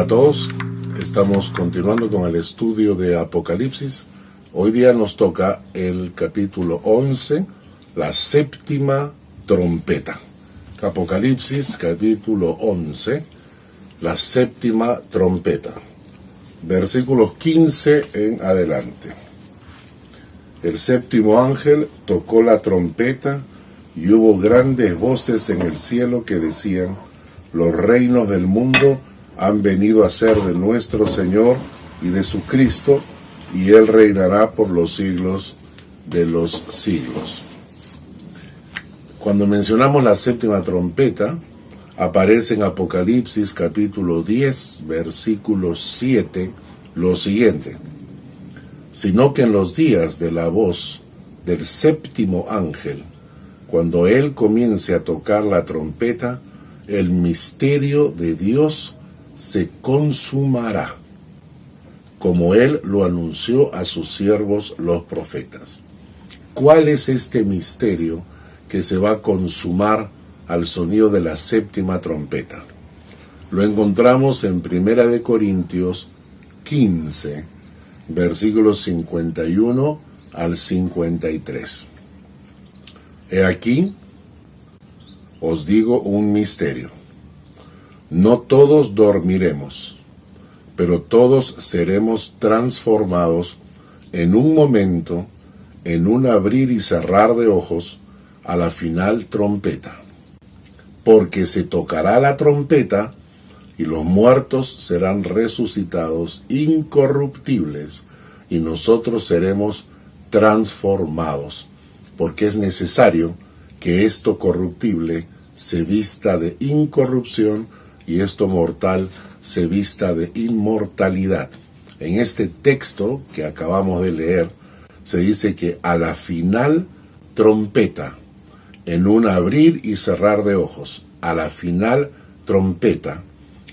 Hola a todos, estamos continuando con el estudio de Apocalipsis. Hoy día nos toca el capítulo 11, la séptima trompeta. Apocalipsis capítulo 11, la séptima trompeta. Versículos 15 en adelante. El séptimo ángel tocó la trompeta y hubo grandes voces en el cielo que decían: los reinos del mundo han venido a ser de nuestro Señor y de su Cristo, y Él reinará por los siglos de los siglos. Cuando mencionamos la séptima trompeta, aparece en Apocalipsis capítulo 10, versículo 7, lo siguiente: sino que en los días de la voz del séptimo ángel, cuando él comience a tocar la trompeta, el misterio de Dios se consumará, como él lo anunció a sus siervos los profetas. ¿Cuál es este misterio que se va a consumar al sonido de la séptima trompeta? Lo encontramos en 1 Corintios 15, versículos 51 al 53. He aquí, os digo un misterio. No todos dormiremos, pero todos seremos transformados en un momento, en un abrir y cerrar de ojos, a la final trompeta. Porque se tocará la trompeta, y los muertos serán resucitados incorruptibles, y nosotros seremos transformados, porque es necesario que esto corruptible se vista de incorrupción y esto mortal se vista de inmortalidad. En este texto que acabamos de leer, se dice que a la final trompeta, en un abrir y cerrar de ojos, a la final trompeta,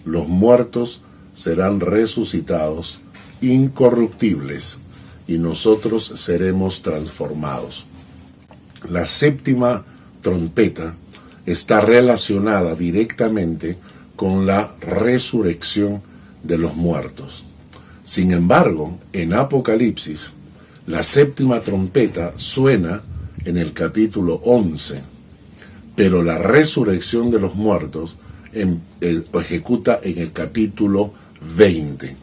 los muertos serán resucitados incorruptibles y nosotros seremos transformados. La séptima trompeta está relacionada directamente con la resurrección de los muertos. Sin embargo, en Apocalipsis, la séptima trompeta suena en el capítulo 11, pero la resurrección de los muertos ejecuta en el capítulo 20.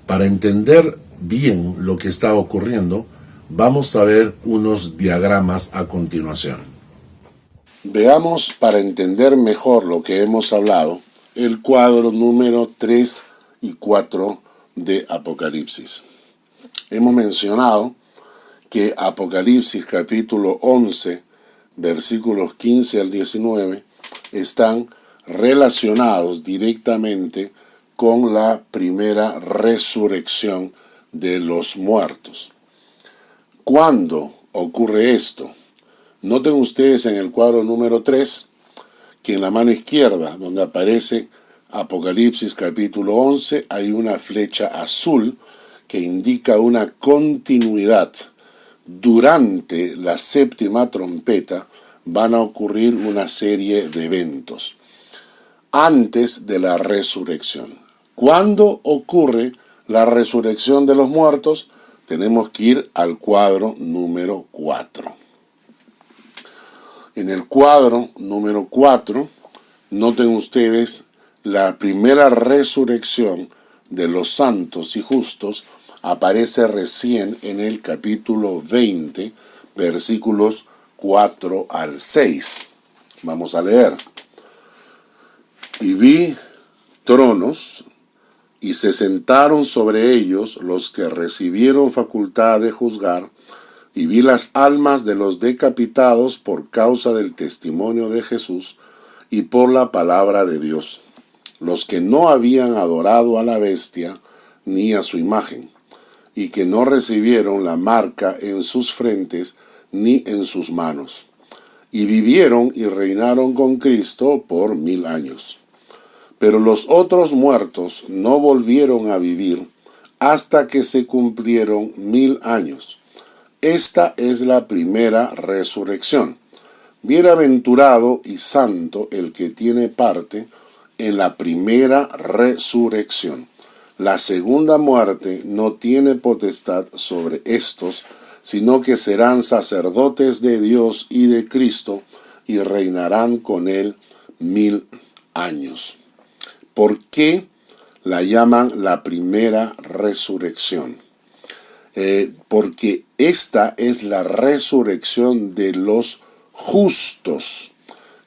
Para entender bien lo que está ocurriendo, vamos a ver unos diagramas a continuación. Veamos, para entender mejor lo que hemos hablado, el cuadro número 3 y 4 de Apocalipsis. Hemos mencionado que Apocalipsis capítulo 11, versículos 15 al 19, están relacionados directamente con la primera resurrección de los muertos. ¿Cuándo ocurre esto? Noten ustedes en el cuadro número 3 que en la mano izquierda, donde aparece Apocalipsis capítulo 11, hay una flecha azul que indica una continuidad. Durante la séptima trompeta van a ocurrir una serie de eventos antes de la resurrección. ¿Cuándo ocurre la resurrección de los muertos? Tenemos que ir al cuadro número 4. En el cuadro número 4, noten ustedes, la primera resurrección de los santos y justos aparece recién en el capítulo 20, versículos 4 al 6. Vamos a leer. Y vi tronos, y se sentaron sobre ellos los que recibieron facultad de juzgar, y vi las almas de los decapitados por causa del testimonio de Jesús y por la palabra de Dios, los que no habían adorado a la bestia ni a su imagen, y que no recibieron la marca en sus frentes ni en sus manos, y vivieron y reinaron con Cristo por 1000 años. Pero los otros muertos no volvieron a vivir hasta que se cumplieron 1000 años. Esta es la primera resurrección. Bienaventurado y santo el que tiene parte en la primera resurrección. La segunda muerte no tiene potestad sobre estos, sino que serán sacerdotes de Dios y de Cristo y reinarán con él 1000 años. ¿Por qué la llaman la primera resurrección? Porque esta es la resurrección de los justos,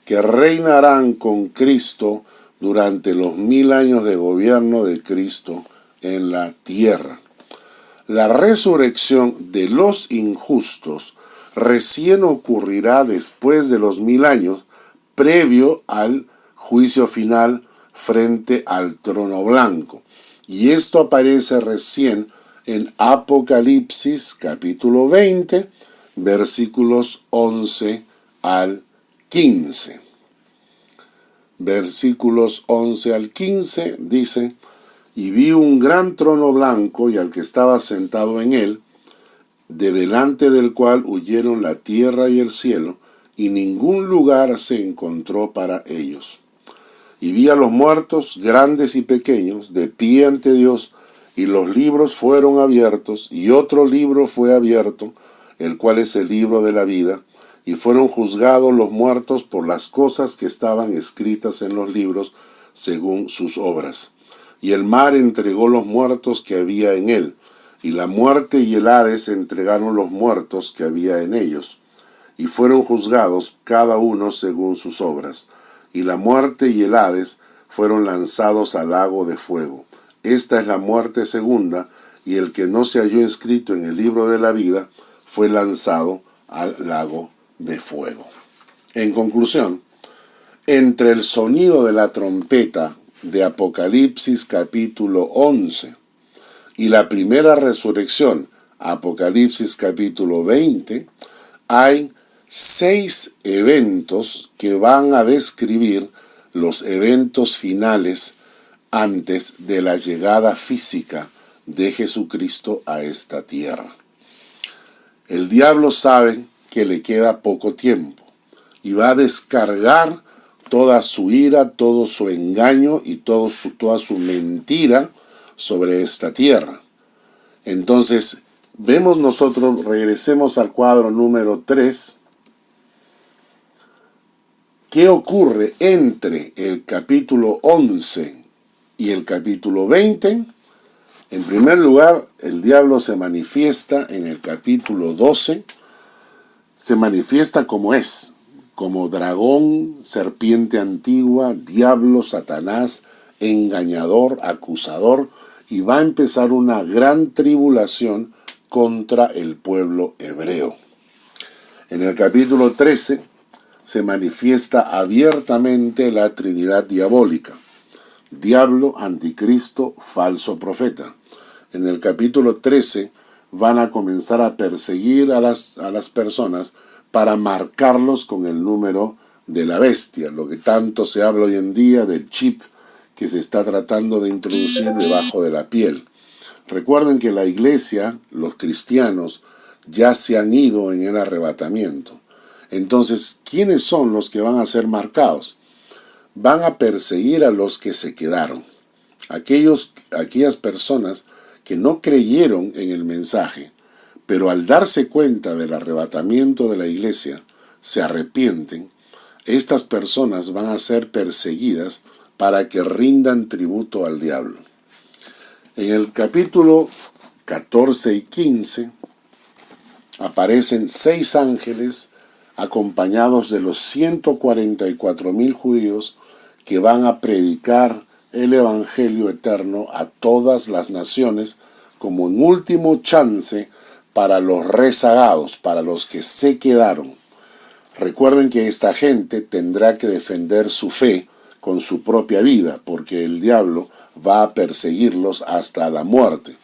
que reinarán con Cristo durante los 1000 años de gobierno de Cristo en la tierra. La resurrección de los injustos recién ocurrirá después de los 1000 años, previo al juicio final frente al trono blanco. Y esto aparece recién en Apocalipsis capítulo 20, versículos 11 al 15. Versículos 11 al 15 dice: y vi un gran trono blanco y al que estaba sentado en él, de delante del cual huyeron la tierra y el cielo, y ningún lugar se encontró para ellos. Y vi a los muertos, grandes y pequeños, de pie ante Dios, y los libros fueron abiertos, y otro libro fue abierto, el cual es el libro de la vida, y fueron juzgados los muertos por las cosas que estaban escritas en los libros, según sus obras. Y el mar entregó los muertos que había en él, y la muerte y el Hades entregaron los muertos que había en ellos, y fueron juzgados cada uno según sus obras. Y la muerte y el Hades fueron lanzados al lago de fuego. Esta es la muerte segunda, y el que no se halló inscrito en el libro de la vida fue lanzado al lago de fuego. En conclusión, entre el sonido de la trompeta de Apocalipsis capítulo 11 y la primera resurrección, Apocalipsis capítulo 20, hay 6 eventos que van a describir los eventos finales antes de la llegada física de Jesucristo a esta tierra. El diablo sabe que le queda poco tiempo y va a descargar toda su ira, todo su engaño y toda su mentira sobre esta tierra. Entonces, vemos nosotros, regresemos al cuadro número 3, ¿qué ocurre entre el capítulo 11 y el capítulo 20? En primer lugar, el diablo se manifiesta en el capítulo 12, se manifiesta como es, como dragón, serpiente antigua, diablo, Satanás, engañador, acusador, y va a empezar una gran tribulación contra el pueblo hebreo. En el capítulo 13 se manifiesta abiertamente la Trinidad diabólica: diablo, anticristo, falso profeta. En el capítulo 13 van a comenzar a perseguir a las personas para marcarlos con el número de la bestia, lo que tanto se habla hoy en día del chip que se está tratando de introducir debajo de la piel. Recuerden que la iglesia, los cristianos, ya se han ido en el arrebatamiento. Entonces, ¿quiénes son los que van a ser marcados? Van a perseguir a los que se quedaron. Aquellas personas que no creyeron en el mensaje, pero al darse cuenta del arrebatamiento de la iglesia, se arrepienten. Estas personas van a ser perseguidas para que rindan tributo al diablo. En el capítulo 14 y 15 aparecen 6 ángeles acompañados de los 144,000 judíos que van a predicar el evangelio eterno a todas las naciones como un último chance para los rezagados, para los que se quedaron. Recuerden que esta gente tendrá que defender su fe con su propia vida, porque el diablo va a perseguirlos hasta la muerte.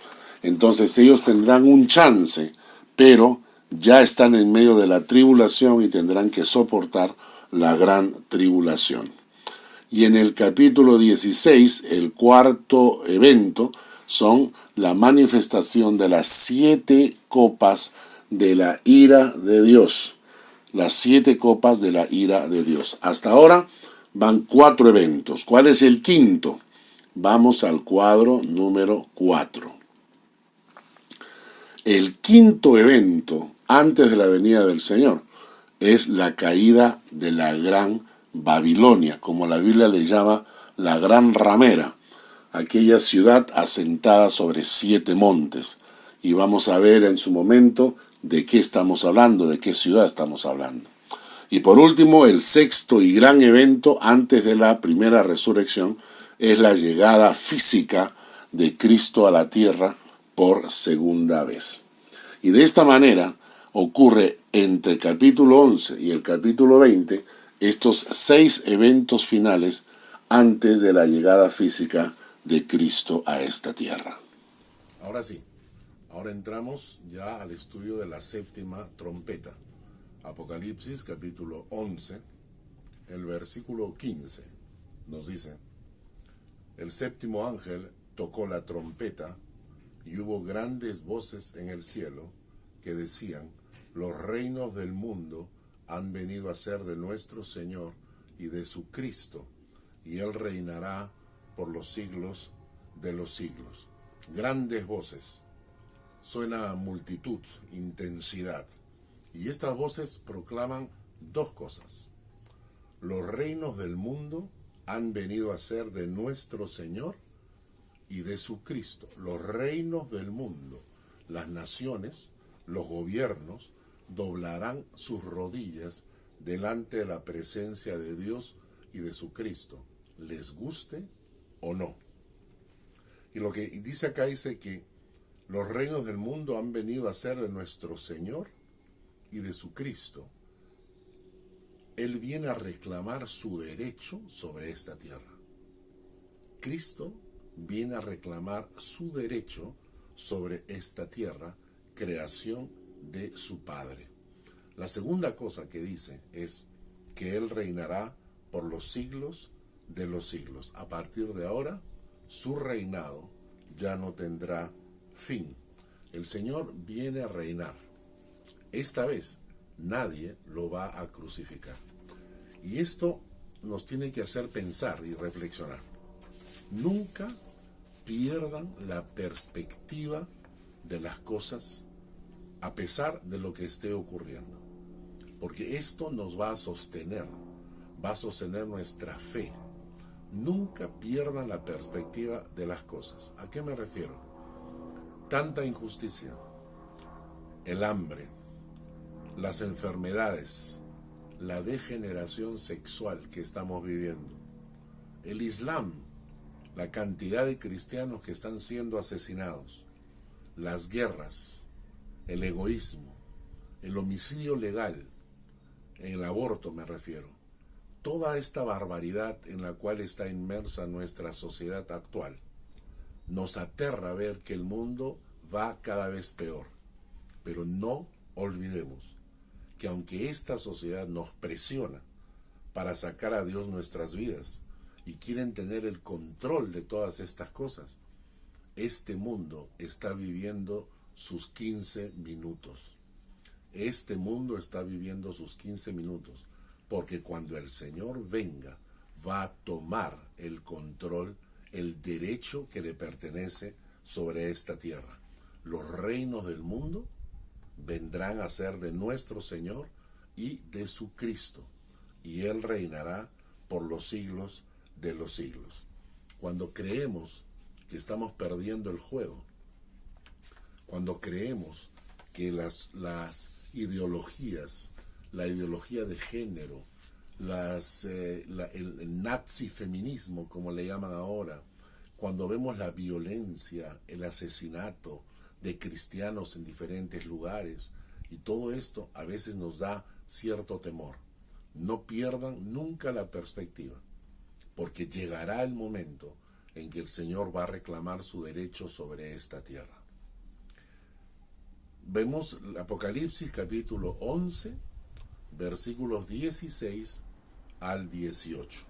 Entonces ellos tendrán un chance, pero ya están en medio de la tribulación y tendrán que soportar la gran tribulación. Y en el capítulo 16, el cuarto evento, son la manifestación de las 7 copas de la ira de Dios. Las 7 copas de la ira de Dios. Hasta ahora van 4 eventos. ¿Cuál es el quinto? Vamos al cuadro número 4. El quinto evento antes de la venida del Señor es la caída de la gran Babilonia, como la Biblia le llama la gran ramera, aquella ciudad asentada sobre 7 montes. Y vamos a ver en su momento de qué estamos hablando, de qué ciudad estamos hablando. Y por último, el sexto y gran evento antes de la primera resurrección es la llegada física de Cristo a la tierra por segunda vez. Y de esta manera ocurre entre el capítulo 11 y el capítulo 20 estos 6 eventos finales antes de la llegada física de Cristo a esta tierra. Ahora sí, ahora entramos ya al estudio de la séptima trompeta. Apocalipsis capítulo 11, el versículo 15 nos dice: el séptimo ángel tocó la trompeta y hubo grandes voces en el cielo que decían: los reinos del mundo han venido a ser de nuestro Señor y de su Cristo, y Él reinará por los siglos de los siglos. Grandes voces, suena multitud, intensidad, y estas voces proclaman 2 cosas. Los reinos del mundo han venido a ser de nuestro Señor y de su Cristo. Los reinos del mundo, las naciones, los gobiernos, doblarán sus rodillas delante de la presencia de Dios y de su Cristo, les guste o no. Y lo que dice acá dice que los reinos del mundo han venido a ser de nuestro Señor y de su Cristo. Él viene a reclamar su derecho sobre esta tierra. Cristo viene a reclamar su derecho sobre esta tierra, creación de su Padre. La segunda cosa que dice es que Él reinará por los siglos de los siglos. A partir de ahora, su reinado ya no tendrá fin. El Señor viene a reinar. Esta vez nadie lo va a crucificar. Y esto nos tiene que hacer pensar y reflexionar. Nunca pierdan la perspectiva de las cosas a pesar de lo que esté ocurriendo. Porque esto nos va a sostener nuestra fe. Nunca pierdan la perspectiva de las cosas. ¿A qué me refiero? Tanta injusticia, el hambre, las enfermedades, la degeneración sexual que estamos viviendo, el Islam, la cantidad de cristianos que están siendo asesinados, las guerras, el egoísmo, el homicidio legal, el aborto me refiero, toda esta barbaridad en la cual está inmersa nuestra sociedad actual, nos aterra ver que el mundo va cada vez peor. Pero no olvidemos que aunque esta sociedad nos presiona para sacar a Dios nuestras vidas y quieren tener el control de todas estas cosas, este mundo está viviendo sus 15 minutos. Este mundo está viviendo sus 15 minutos, porque cuando el Señor venga, va a tomar el control, el derecho que le pertenece sobre esta tierra. Los reinos del mundo vendrán a ser de nuestro Señor y de su Cristo, y Él reinará por los siglos de los siglos. Cuando creemos que estamos perdiendo el juego, cuando creemos que las ideologías, la ideología de género, el nazi feminismo, como le llaman ahora, cuando vemos la violencia, el asesinato de cristianos en diferentes lugares, y todo esto a veces nos da cierto temor. No pierdan nunca la perspectiva, porque llegará el momento en que el Señor va a reclamar su derecho sobre esta tierra. Vemos Apocalipsis capítulo 11, versículos 16 al 18.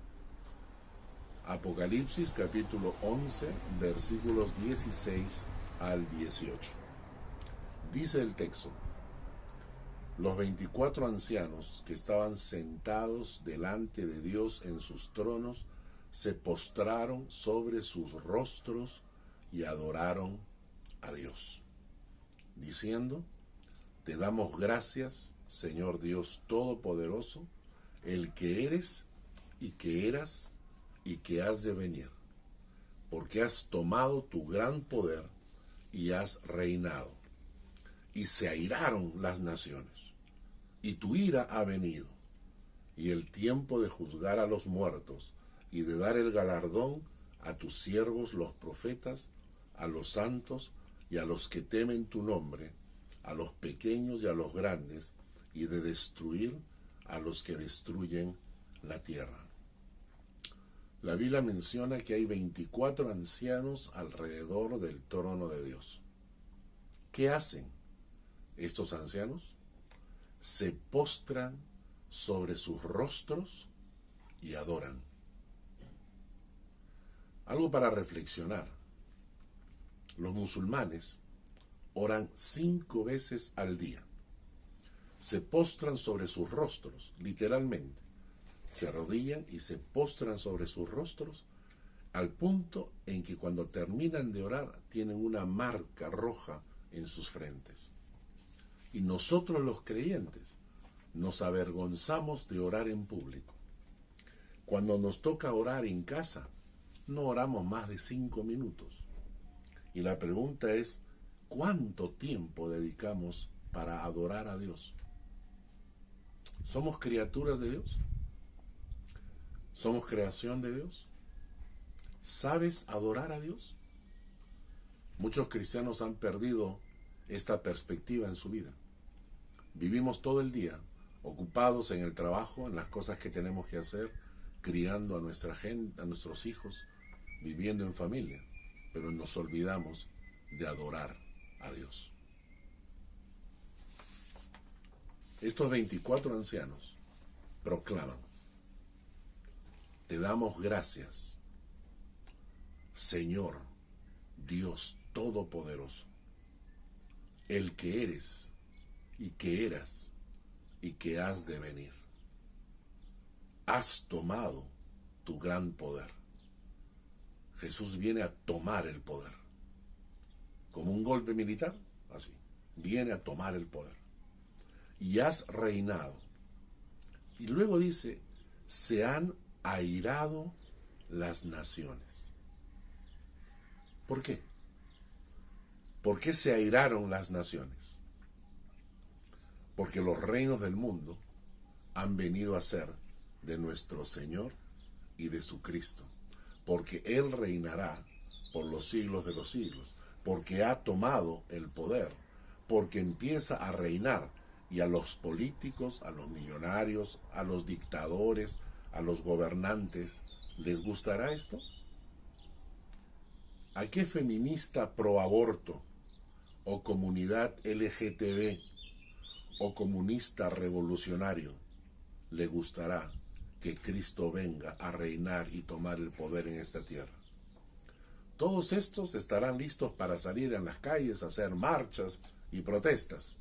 Apocalipsis capítulo 11, versículos 16 al 18. Dice el texto: Los 24 ancianos que estaban sentados delante de Dios en sus tronos se postraron sobre sus rostros y adoraron a Dios, diciendo: Te damos gracias, Señor Dios Todopoderoso, el que eres y que eras y que has de venir, porque has tomado tu gran poder y has reinado. Y se airaron las naciones, y tu ira ha venido, y el tiempo de juzgar a los muertos y de dar el galardón a tus siervos los profetas, a los santos y a los que temen tu nombre, a los pequeños y a los grandes, y de destruir a los que destruyen la tierra. La Biblia menciona que hay 24 ancianos alrededor del trono de Dios. ¿Qué hacen estos ancianos? Se postran sobre sus rostros y adoran. Algo para reflexionar. Los musulmanes oran 5 veces al día. Se postran sobre sus rostros, literalmente. Se arrodillan y se postran sobre sus rostros al punto en que cuando terminan de orar tienen una marca roja en sus frentes. Y nosotros los creyentes nos avergonzamos de orar en público. Cuando nos toca orar en casa, no oramos más de 5 minutos. Y la pregunta es, ¿cuánto tiempo dedicamos para adorar a Dios? ¿Somos criaturas de Dios? ¿Somos creación de Dios? ¿Sabes adorar a Dios? Muchos cristianos han perdido esta perspectiva en su vida. Vivimos todo el día ocupados en el trabajo, en las cosas que tenemos que hacer, criando a nuestra gente, a nuestros hijos, viviendo en familia, pero nos olvidamos de adorar a Dios. Estos 24 ancianos proclaman: Te damos gracias, Señor Dios Todopoderoso, el que eres y que eras y que has de venir. Has tomado tu gran poder. Jesús viene a tomar el poder. Como un golpe militar, así. Viene a tomar el poder. Y has reinado. Y luego dice, se han airado las naciones. ¿Por qué? ¿Por qué se airaron las naciones? Porque los reinos del mundo han venido a ser de nuestro Señor y de su Cristo. Porque Él reinará por los siglos de los siglos. Porque ha tomado el poder. Porque empieza a reinar. Y a los políticos, a los millonarios, a los dictadores, a los gobernantes, ¿les gustará esto? ¿A qué feminista pro aborto o comunidad LGTB o comunista revolucionario le gustará que Cristo venga a reinar y tomar el poder en esta tierra? Todos estos estarán listos para salir en las calles a hacer marchas y protestas,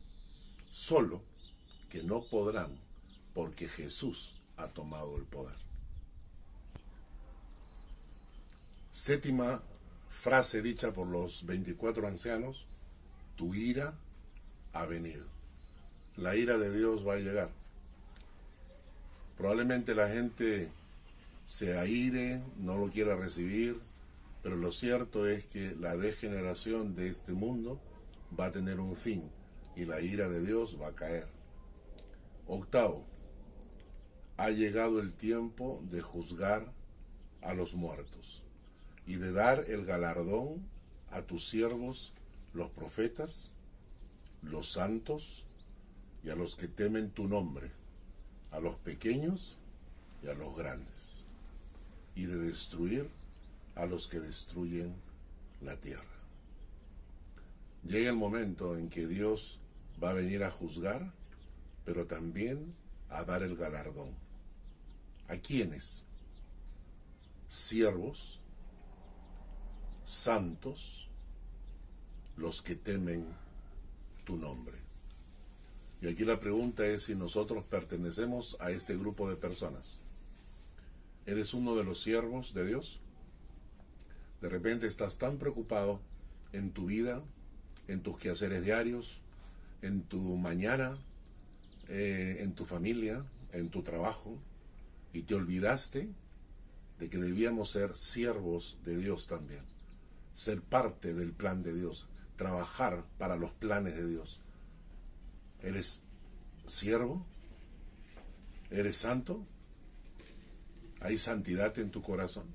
solo que no podrán porque Jesús ha tomado el poder. Séptima frase dicha por los 24 ancianos: tu ira ha venido. La ira de Dios va a llegar. Probablemente la gente se aire, no lo quiera recibir, pero lo cierto es que la degeneración de este mundo va a tener un fin y la ira de Dios va a caer. Octavo, ha llegado el tiempo de juzgar a los muertos y de dar el galardón a tus siervos, los profetas, los santos y a los que temen tu nombre, a los pequeños y a los grandes, y de destruir a los que destruyen la tierra. Llega el momento en que Dios va a venir a juzgar, pero también a dar el galardón. ¿A quiénes? Siervos, santos, los que temen tu nombre. Y aquí la pregunta es si nosotros pertenecemos a este grupo de personas. ¿Eres uno de los siervos de Dios? De repente estás tan preocupado en tu vida, en tus quehaceres diarios, en tu mañana, en tu familia, en tu trabajo, y te olvidaste de que debíamos ser siervos de Dios también, ser parte del plan de Dios, trabajar para los planes de Dios. ¿Eres siervo? ¿Eres santo? ¿Hay santidad en tu corazón?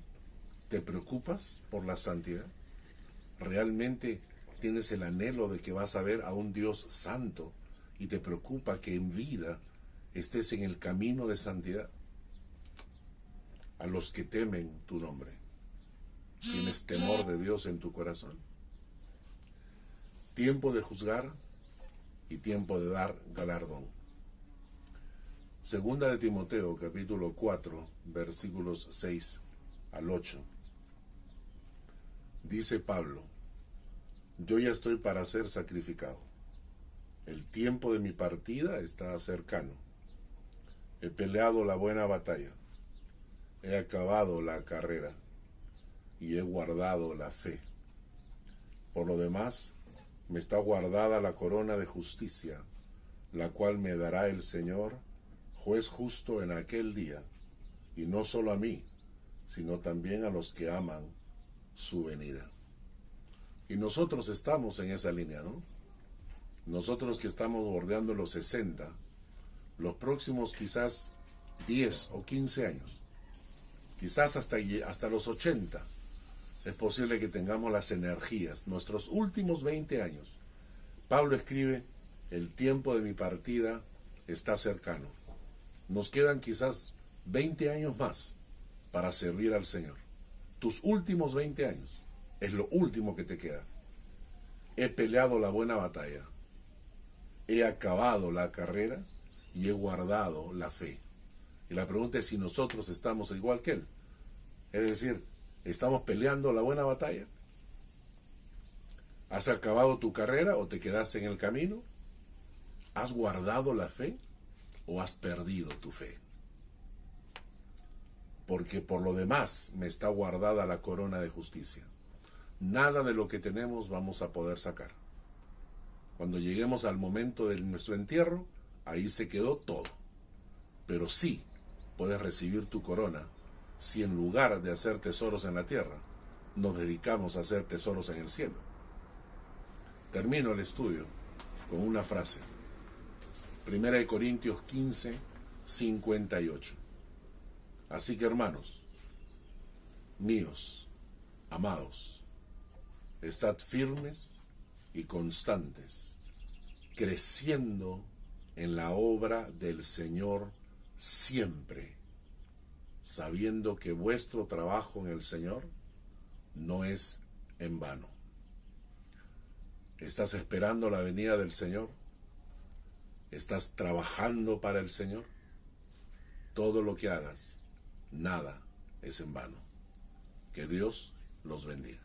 ¿Te preocupas por la santidad? ¿Realmente tienes el anhelo de que vas a ver a un Dios santo y te preocupa que en vida estés en el camino de santidad? A los que temen tu nombre, ¿tienes temor de Dios en tu corazón? Tiempo de juzgar y tiempo de dar galardón. Segunda de Timoteo, capítulo 4, versículos 6 al 8. Dice Pablo: yo ya estoy para ser sacrificado. El tiempo de mi partida está cercano. He peleado la buena batalla. He acabado la carrera y he guardado la fe. Por lo demás, me está guardada la corona de justicia, la cual me dará el Señor, juez justo en aquel día, y no solo a mí, sino también a los que aman su venida. Y nosotros estamos en esa línea, ¿no? Nosotros que estamos bordeando los 60, los próximos quizás 10 o 15 años, quizás hasta los 80, es posible que tengamos las energías, nuestros últimos 20 años. Pablo escribe: el tiempo de mi partida está cercano. Nos quedan quizás 20 años más para servir al Señor. Tus últimos 20 años es lo último que te queda. He peleado la buena batalla, he acabado la carrera y he guardado la fe. Y la pregunta es si nosotros estamos igual que él. Es decir, ¿estamos peleando la buena batalla? ¿Has acabado tu carrera o te quedaste en el camino? ¿Has guardado la fe o has perdido tu fe? Porque por lo demás me está guardada la corona de justicia. Nada de lo que tenemos vamos a poder sacar. Cuando lleguemos al momento de nuestro entierro, ahí se quedó todo. Pero sí puedes recibir tu corona si en lugar de hacer tesoros en la tierra, nos dedicamos a hacer tesoros en el cielo. Termino el estudio con una frase. 1 Corintios 15, 58. Así que, hermanos míos, amados, estad firmes y constantes, creciendo en la obra del Señor siempre, sabiendo que vuestro trabajo en el Señor no es en vano. ¿Estás esperando la venida del Señor? ¿Estás trabajando para el Señor? Todo lo que hagas, nada es en vano. Que Dios los bendiga.